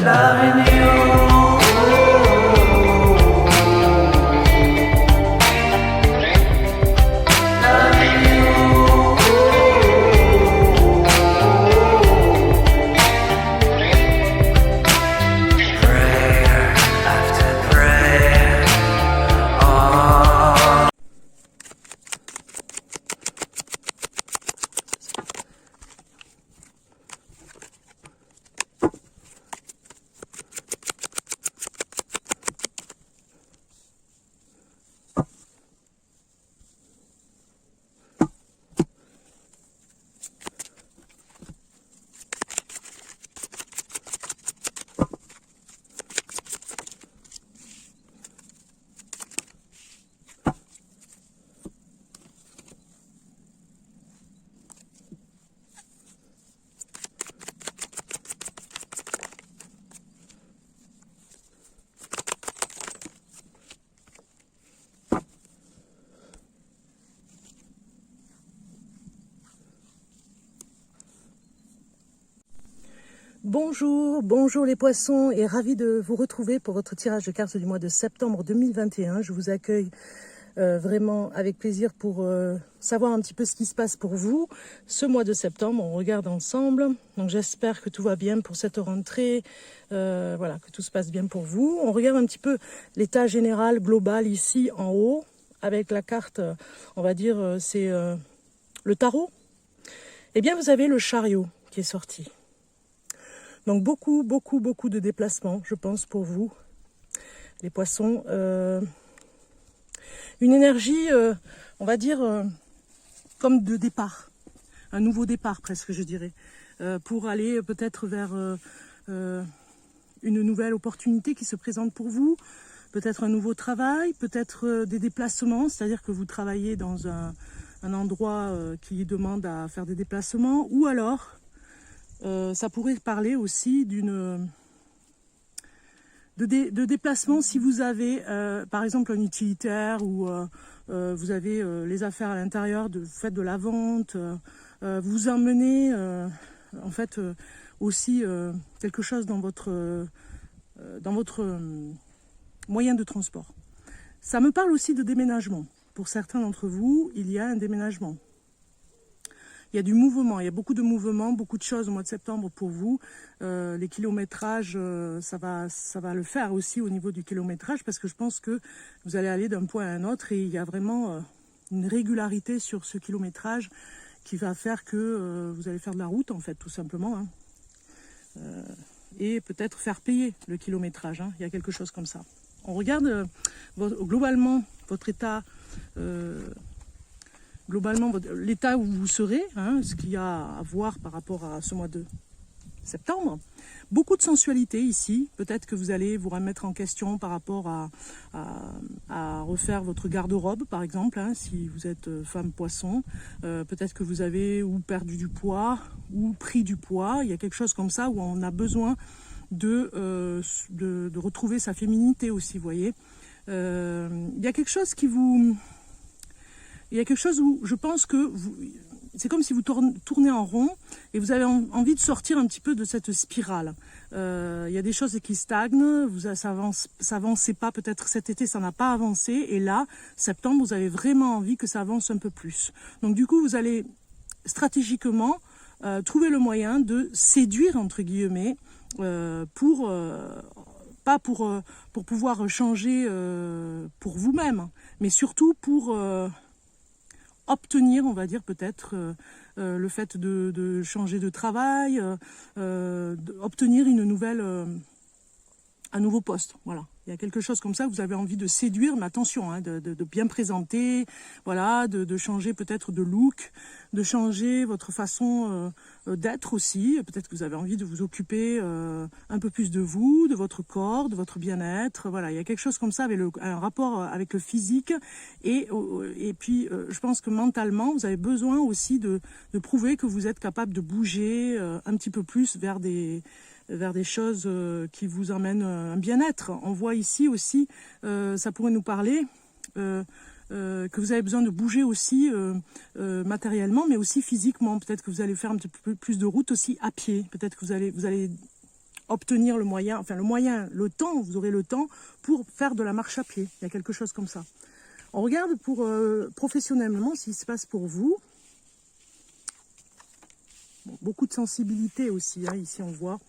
loving you. Bonjour les poissons et ravi de vous retrouver pour votre tirage de cartes du mois de septembre 2021. Je vous accueille vraiment avec plaisir pour savoir un petit peu ce qui se passe pour vous ce mois de septembre. On regarde ensemble, donc j'espère que tout va bien pour cette rentrée, voilà, que tout se passe bien pour vous. On regarde un petit peu l'état général global ici en haut avec la carte, on va dire c'est le tarot. Eh bien vous avez le chariot qui est sorti. Donc beaucoup de déplacements, je pense, pour vous, les poissons. Une énergie, on va dire, comme de départ, un nouveau départ presque, je dirais, pour aller peut-être vers une nouvelle opportunité qui se présente pour vous, peut-être un nouveau travail, peut-être des déplacements, c'est-à-dire que vous travaillez dans un endroit qui demande à faire des déplacements, ou alors... ça pourrait parler aussi de déplacement si vous avez par exemple un utilitaire ou vous avez les affaires à l'intérieur, vous faites de la vente, vous emmenez en fait aussi quelque chose dans votre moyen de transport. Ça me parle aussi de déménagement. Pour certains d'entre vous, il y a un déménagement. Il y a du mouvement, il y a beaucoup de mouvements, beaucoup de choses au mois de septembre pour vous. Les kilométrages, ça va le faire aussi au niveau du kilométrage parce que je pense que vous allez aller d'un point à un autre et il y a vraiment une régularité sur ce kilométrage qui va faire que vous allez faire de la route en fait tout simplement. Hein. Et peut-être faire payer le kilométrage, hein. Il y a quelque chose comme ça. On regarde globalement votre état... globalement, l'état où vous serez, hein, ce qu'il y a à voir par rapport à ce mois de septembre. Beaucoup de sensualité ici. Peut-être que vous allez vous remettre en question par rapport à refaire votre garde-robe, par exemple, hein, si vous êtes femme poisson. Peut-être que vous avez ou perdu du poids ou pris du poids. Il y a quelque chose comme ça où on a besoin de retrouver sa féminité aussi, vous voyez. Il y a quelque chose qui vous... Il y a quelque chose où je pense que c'est comme si vous tournez en rond et vous avez envie de sortir un petit peu de cette spirale. Il y a des choses qui stagnent, ça avançait pas, peut-être cet été ça n'a pas avancé et là, septembre, vous avez vraiment envie que ça avance un peu plus. Donc du coup, vous allez stratégiquement trouver le moyen de séduire, entre guillemets, pas pour pouvoir changer pour vous-même, mais surtout pour... obtenir, on va dire peut-être, le fait de changer de travail, obtenir un nouveau poste, voilà. Il y a quelque chose comme ça, vous avez envie de séduire, mais attention, hein, de bien présenter, voilà, de changer peut-être de look, de changer votre façon d'être aussi. Peut-être que vous avez envie de vous occuper un peu plus de vous, de votre corps, de votre bien-être. Voilà, il y a quelque chose comme ça avec un rapport avec le physique. Et puis, je pense que mentalement, vous avez besoin aussi de prouver que vous êtes capable de bouger un petit peu plus vers des choses qui vous emmènent un bien-être. On voit ici aussi, ça pourrait nous parler que vous avez besoin de bouger aussi matériellement, mais aussi physiquement. Peut-être que vous allez faire un petit peu plus de route aussi à pied. Peut-être que vous allez obtenir le moyen, enfin le temps, vous aurez le temps pour faire de la marche à pied. Il y a quelque chose comme ça. On regarde pour professionnellement ce qui se passe pour vous. Bon, beaucoup de sensibilité aussi, hein, ici on voit.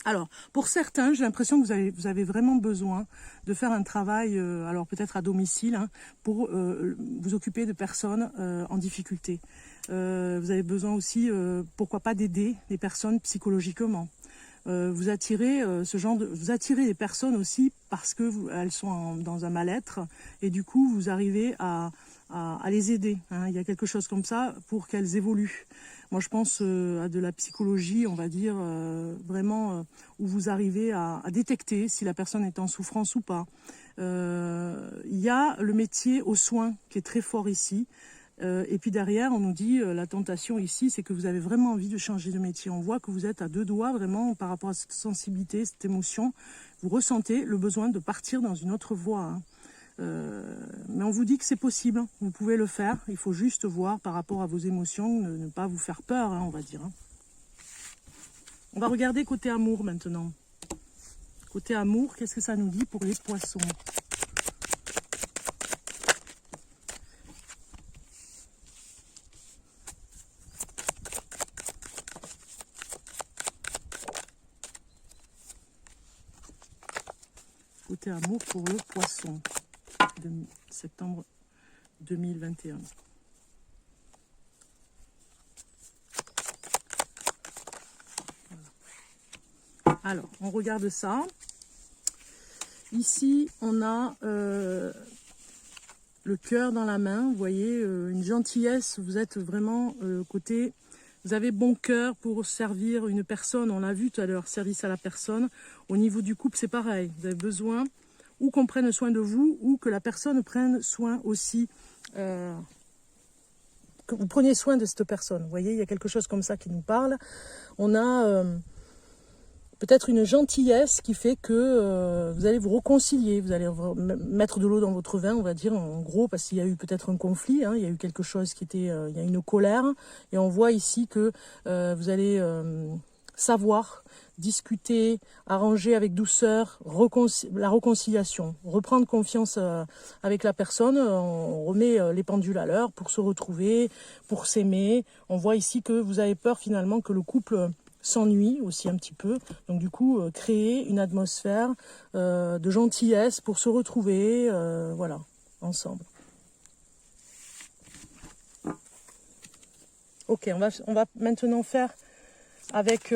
Alors, pour certains, j'ai l'impression que vous avez vraiment besoin de faire un travail, alors peut-être à domicile, hein, pour vous occuper de personnes en difficulté. Vous avez besoin aussi, pourquoi pas, d'aider les personnes psychologiquement. Vous attirez vous attirez les personnes aussi parce que elles sont dans un mal-être et du coup vous arrivez à les aider. Hein. Il y a quelque chose comme ça pour qu'elles évoluent. Moi, je pense à de la psychologie, on va dire, vraiment, où vous arrivez à détecter si la personne est en souffrance ou pas. Il y a le métier aux soins qui est très fort ici. Et puis derrière, on nous dit, la tentation ici, c'est que vous avez vraiment envie de changer de métier. On voit que vous êtes à deux doigts, vraiment, par rapport à cette sensibilité, cette émotion. Vous ressentez le besoin de partir dans une autre voie. Hein. Mais on vous dit que c'est possible, vous pouvez le faire, il faut juste voir par rapport à vos émotions, ne pas vous faire peur, hein, on va dire. Hein. On va regarder côté amour maintenant. Côté amour, qu'est-ce que ça nous dit pour les poissons? Côté amour pour le poisson. De septembre 2021. Voilà. Alors, on regarde ça. Ici, on a le cœur dans la main. Vous voyez, une gentillesse. Vous êtes vraiment côté... Vous avez bon cœur pour servir une personne. On l'a vu tout à l'heure, service à la personne. Au niveau du couple, c'est pareil. Vous avez besoin... ou qu'on prenne soin de vous, ou que la personne prenne soin aussi, que vous preniez soin de cette personne. Vous voyez, il y a quelque chose comme ça qui nous parle. On a peut-être une gentillesse qui fait que vous allez vous réconcilier, vous allez mettre de l'eau dans votre vin, on va dire, en gros, parce qu'il y a eu peut-être un conflit, hein, il y a eu quelque chose qui était, il y a une colère, et on voit ici que vous allez savoir discuter, arranger avec douceur, la réconciliation, reprendre confiance avec la personne, on remet les pendules à l'heure pour se retrouver, pour s'aimer. On voit ici que vous avez peur finalement que le couple s'ennuie aussi un petit peu, donc du coup créer une atmosphère de gentillesse pour se retrouver, voilà, ensemble. Ok, on va maintenant faire avec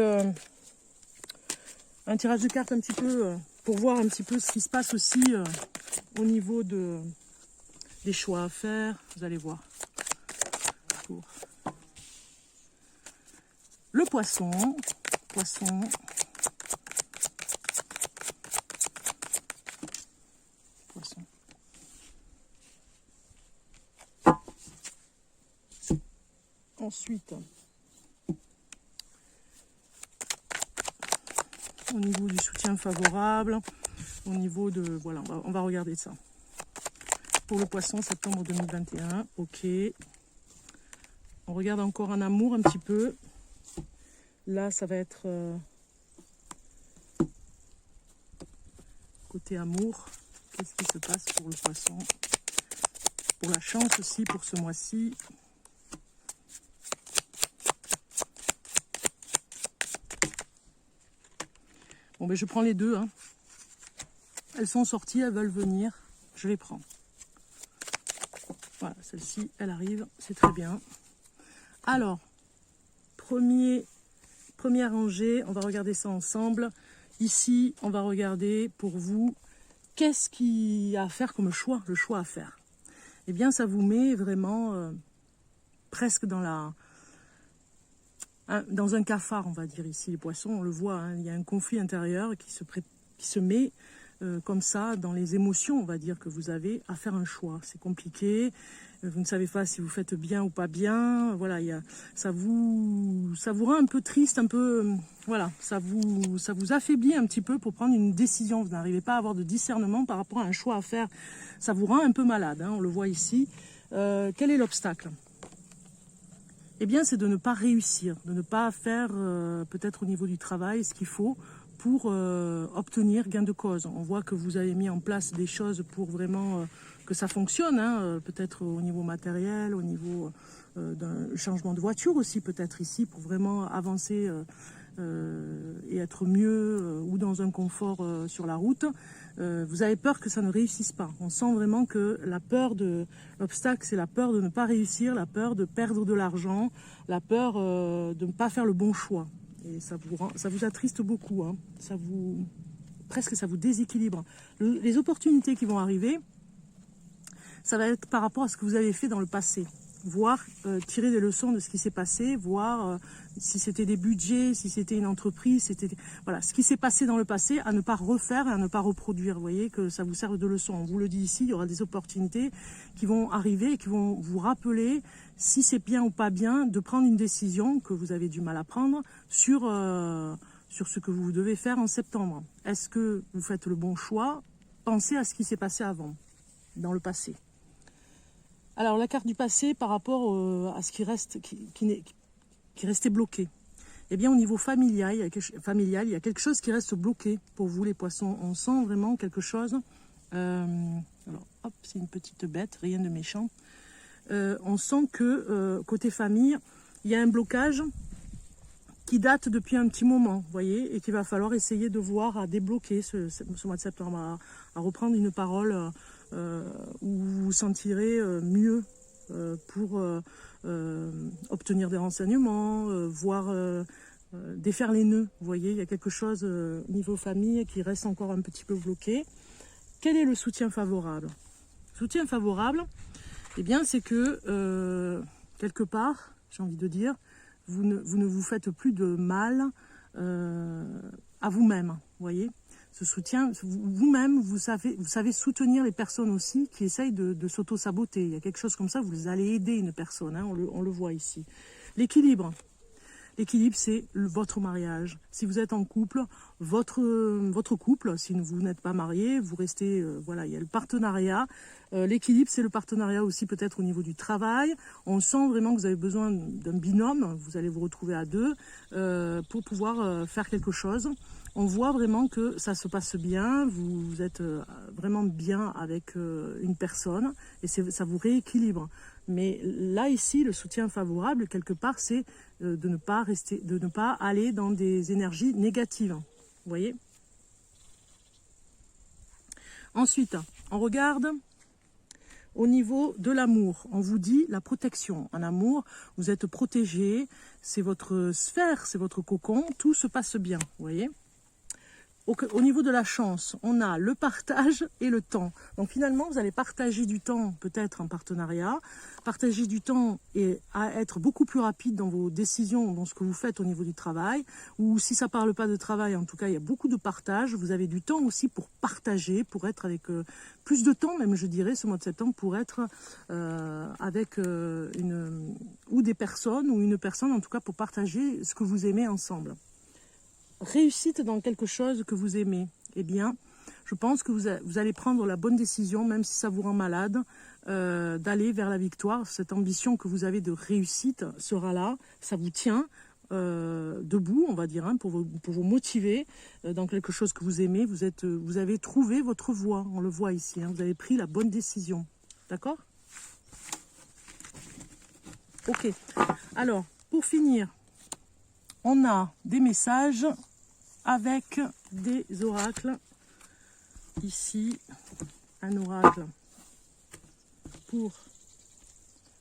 un tirage de cartes un petit peu pour voir un petit peu ce qui se passe aussi au niveau des choix à faire. Vous allez voir. Pour le poisson. Poisson. Poisson. Ensuite, au niveau du soutien favorable, au niveau de... Voilà, on va regarder ça. Pour le poisson, septembre 2021, ok. On regarde encore en amour un petit peu. Là, ça va être côté amour. Qu'est-ce qui se passe pour le poisson? Pour la chance aussi, pour ce mois-ci. Bon, ben je prends les deux. Hein. Elles sont sorties, elles veulent venir. Je les prends. Voilà, celle-ci, elle arrive. C'est très bien. Alors, première rangée, on va regarder ça ensemble. Ici, on va regarder pour vous, qu'est-ce qu'il y a à faire comme choix, le choix à faire. Eh bien, ça vous met vraiment presque dans un cafard, on va dire ici, les poissons, on le voit, hein, il y a un conflit intérieur qui se met comme ça dans les émotions, on va dire, que vous avez à faire un choix. C'est compliqué, vous ne savez pas si vous faites bien ou pas bien, voilà, ça vous rend un peu triste, un peu, voilà, ça vous affaiblit un petit peu pour prendre une décision. Vous n'arrivez pas à avoir de discernement par rapport à un choix à faire, ça vous rend un peu malade, hein, on le voit ici. Quel est l'obstacle? eh bien, c'est de ne pas réussir, de ne pas faire peut-être au niveau du travail ce qu'il faut pour obtenir gain de cause. On voit que vous avez mis en place des choses pour vraiment que ça fonctionne, hein, peut-être au niveau matériel, au niveau d'un changement de voiture aussi, peut-être ici, pour vraiment avancer et être mieux ou dans un confort sur la route. Vous avez peur que ça ne réussisse pas. On sent vraiment que la peur de l'obstacle, c'est la peur de ne pas réussir, la peur de perdre de l'argent, la peur de ne pas faire le bon choix. Et ça vous attriste beaucoup, hein. Presque ça vous déséquilibre. Les opportunités qui vont arriver, ça va être par rapport à ce que vous avez fait dans le passé. Voir, tirer des leçons de ce qui s'est passé, voir si c'était des budgets, si c'était une entreprise, voilà, ce qui s'est passé dans le passé, à ne pas refaire et à ne pas reproduire. Vous voyez que ça vous serve de leçon. On vous le dit ici, il y aura des opportunités qui vont arriver et qui vont vous rappeler si c'est bien ou pas bien de prendre une décision que vous avez du mal à prendre sur ce que vous devez faire en septembre. Est-ce que vous faites le bon choix? Pensez à ce qui s'est passé avant, dans le passé. Alors, la carte du passé par rapport à ce qui reste, qui restait bloqué. Eh bien, au niveau familial, il y a quelque chose qui reste bloqué pour vous, les poissons. On sent vraiment quelque chose. Alors, hop, c'est une petite bête, rien de méchant. On sent que côté famille, il y a un blocage qui date depuis un petit moment, vous voyez, et qu'il va falloir essayer de voir à débloquer ce mois de septembre, à reprendre une parole où vous vous sentirez mieux pour obtenir des renseignements, voir défaire les nœuds. Vous voyez, il y a quelque chose au niveau famille qui reste encore un petit peu bloqué. Quel est le soutien favorable? Le soutien favorable, eh bien, c'est que quelque part, j'ai envie de dire, vous ne vous faites plus de mal à vous-même, vous voyez. Ce soutien, vous-même, vous savez soutenir les personnes aussi qui essayent de s'auto-saboter. Il y a quelque chose comme ça, vous allez aider une personne, hein, on le voit ici. L'équilibre. L'équilibre, c'est votre mariage. Si vous êtes en couple, votre couple, si vous n'êtes pas marié, vous restez, voilà, il y a le partenariat. L'équilibre, c'est le partenariat aussi peut-être au niveau du travail. On sent vraiment que vous avez besoin d'un binôme, vous allez vous retrouver à deux pour pouvoir faire quelque chose. On voit vraiment que ça se passe bien, vous êtes vraiment bien avec une personne et ça vous rééquilibre. Mais là, ici, le soutien favorable, quelque part, c'est de ne pas aller dans des énergies négatives. Vous voyez? Ensuite, on regarde au niveau de l'amour. On vous dit la protection. En amour, vous êtes protégé, c'est votre sphère, c'est votre cocon, tout se passe bien. Vous voyez? Au niveau de la chance, on a le partage et le temps. Donc finalement, vous allez partager du temps, peut-être en partenariat, partager du temps et à être beaucoup plus rapide dans vos décisions, dans ce que vous faites au niveau du travail. Ou si ça ne parle pas de travail, en tout cas, il y a beaucoup de partage. Vous avez du temps aussi pour partager, pour être avec plus de temps, même je dirais, ce mois de septembre, pour être avec ou des personnes, ou une personne, en tout cas, pour partager ce que vous aimez ensemble. Réussite dans quelque chose que vous aimez, eh bien, je pense que vous allez prendre la bonne décision, même si ça vous rend malade, d'aller vers la victoire. Cette ambition que vous avez de réussite sera là, ça vous tient debout, on va dire, hein, pour vous motiver dans quelque chose que vous aimez. Vous avez trouvé votre voie, on le voit ici, hein, vous avez pris la bonne décision. D'accord? Ok, alors, pour finir, on a des messages avec des oracles. Ici, un oracle pour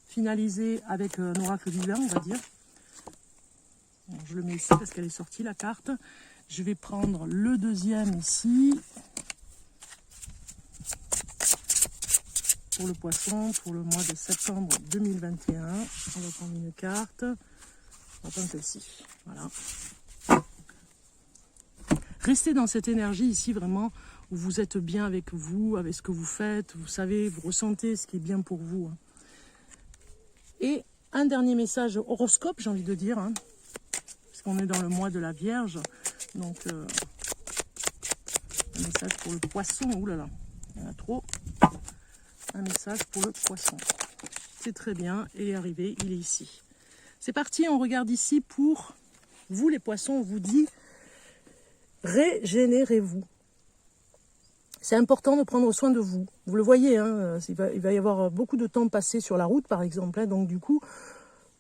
finaliser avec un oracle divin, on va dire. Bon, je le mets ici parce qu'elle est sortie, la carte. Je vais prendre le deuxième ici. Pour le poisson, pour le mois de septembre 2021. On va prendre une carte. On va prendre celle-ci. Voilà. Restez dans cette énergie ici vraiment où vous êtes bien avec vous, avec ce que vous faites, vous savez, vous ressentez ce qui est bien pour vous. Et un dernier message horoscope, j'ai envie de dire, hein, parce qu'on est dans le mois de la Vierge. Donc, un message pour le poisson. Ouh là là, il y en a trop. Un message pour le poisson. C'est très bien, il est arrivé, il est ici. C'est parti, on regarde ici pour vous les poissons, on vous dit régénérez-vous. C'est important de prendre soin de vous. Vous le voyez, hein, il va y avoir beaucoup de temps passé sur la route par exemple, hein, donc du coup,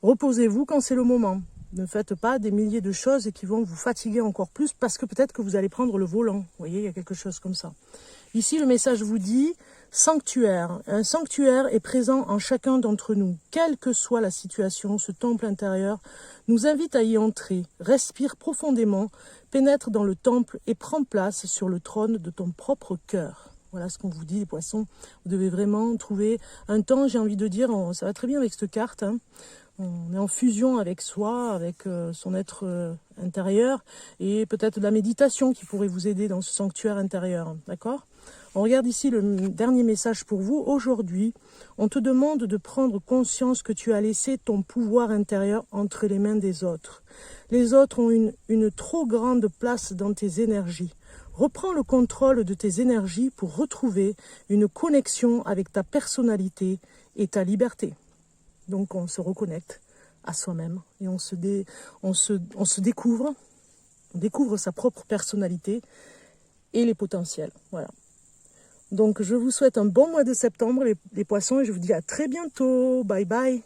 reposez-vous quand c'est le moment. Ne faites pas des milliers de choses qui vont vous fatiguer encore plus parce que peut-être que vous allez prendre le volant. Vous voyez, il y a quelque chose comme ça. Ici, le message vous dit sanctuaire. Un sanctuaire est présent en chacun d'entre nous. Quelle que soit la situation, ce temple intérieur nous invite à y entrer. Respire profondément, pénètre dans le temple et prends place sur le trône de ton propre cœur. Voilà ce qu'on vous dit, les poissons. Vous devez vraiment trouver un temps, j'ai envie de dire, ça va très bien avec cette carte, hein. On est en fusion avec soi, avec son être intérieur et peut-être de la méditation qui pourrait vous aider dans ce sanctuaire intérieur. D'accord ? On regarde ici le dernier message pour vous. Aujourd'hui, on te demande de prendre conscience que tu as laissé ton pouvoir intérieur entre les mains des autres. Les autres ont une trop grande place dans tes énergies. Reprends le contrôle de tes énergies pour retrouver une connexion avec ta personnalité et ta liberté. Donc on se reconnecte à soi-même et on se découvre, on découvre sa propre personnalité et les potentiels. Voilà. Donc je vous souhaite un bon mois de septembre les poissons et je vous dis à très bientôt. Bye bye.